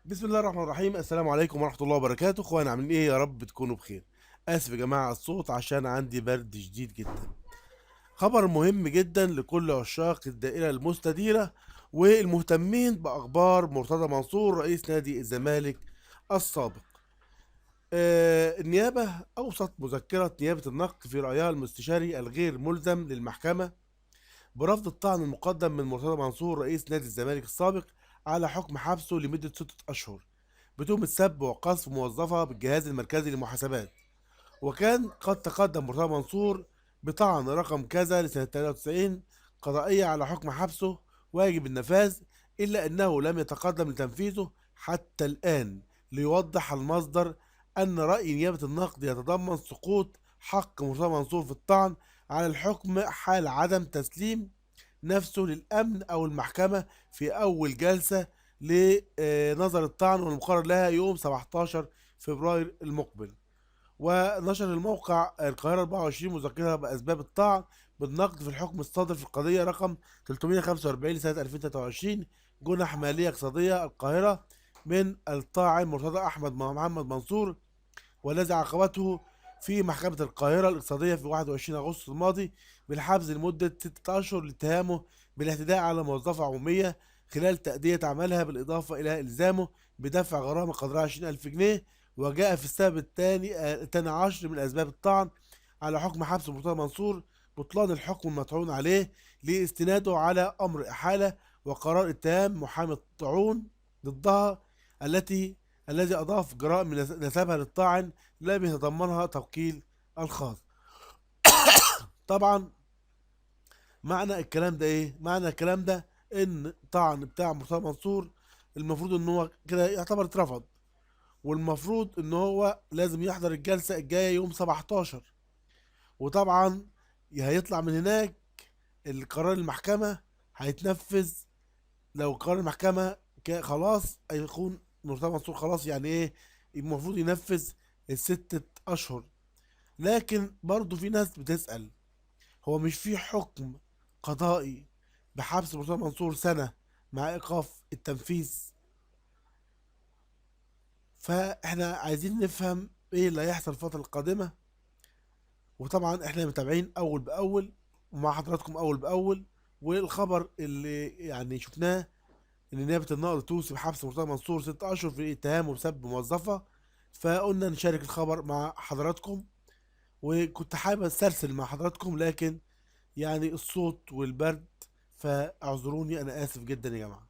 بسم الله الرحمن الرحيم. السلام عليكم ورحمة الله وبركاته. اخوانا عاملين ايه؟ يا رب تكونوا بخير. اسف يا جماعة على الصوت عشان عندي برد شديد جدا. خبر مهم جدا لكل عشاق الدائرة المستديرة والمهتمين باخبار مرتضى منصور رئيس نادي الزمالك السابق. النيابة اوصت مذكرة نيابة النقد في رأيها المستشاري الغير ملزم للمحكمة برفض الطعن المقدم من مرتضى منصور رئيس نادي الزمالك السابق على حكم حبسه لمدة 6 أشهر بتهمة سب وقذف موظفة بالجهاز المركزي للمحاسبات. وكان قد تقدم مرتضى منصور بطعن رقم كذا لسنة 93 قضائية على حكم حبسه واجب النفاذ، إلا أنه لم يتقدم لتنفيذه حتى الآن، ليوضح المصدر أن رأي نيابة النقد يتضمن سقوط حق مرتضى منصور في الطعن على الحكم حال عدم تسليم نفسه للأمن أو المحكمة في أول جلسة لنظر الطعن والمقرر لها يوم 17 فبراير المقبل. ونشر الموقع القاهرة 24 مذكرة بأسباب الطعن بالنقد في الحكم الصادر في القضية رقم 345 لسنة 2023 جنح مالية اقتصادية القاهرة من الطاعن مرتضى أحمد محمد منصور، والذي عاقبته في محكمة القاهرة الاقتصادية في 21 أغسطس الماضي بالحبس لمدة 6 أشهر لاتهامه بالاعتداء على موظفة عمومية خلال تأدية عملها، بالإضافة إلى إلزامه بدفع غرامة قدرها 20,000 جنيه. وجاء في السبب الثاني عشر من أسباب الطعن على حكم حبس مرتضى منصور بطلان الحكم المطعون عليه لاستناده على أمر إحالة وقرار اتهام محامي الطاعون ضدها الذي أضاف جرائم نسبها للطاعن لم يتضمنها توكيل الخاص. طبعا معنى الكلام ده ايه؟ معنى الكلام ده ان الطعن بتاع مرتضى منصور المفروض ان هو كده يعتبر اترفض، والمفروض ان هو لازم يحضر الجلسة الجاية يوم 17. وطبعا هيطلع من هناك القرار المحكمة هيتنفذ. لو قرار المحكمة خلاص هيكون مرتضى منصور خلاص، يعني ايه؟ المفروض ينفذ ال6 أشهر. لكن برضو في ناس بتسأل، هو مش في حكم قضائي بحبس مرتضى منصور سنة مع إيقاف التنفيذ؟ فاحنا عايزين نفهم ايه اللي هيحصل الفترة القادمة. وطبعا احنا متابعين أول بأول ومع حضراتكم أول بأول. والخبر اللي يعني شفناه ان نيابه النقد توصي بحبس مرتضى منصور 6 اشهر في اتهامه بسب موظفه، فقلنا نشارك الخبر مع حضراتكم. وكنت حابب استرسل مع حضراتكم، لكن يعني الصوت والبرد فاعذروني، انا اسف جدا يا جماعه.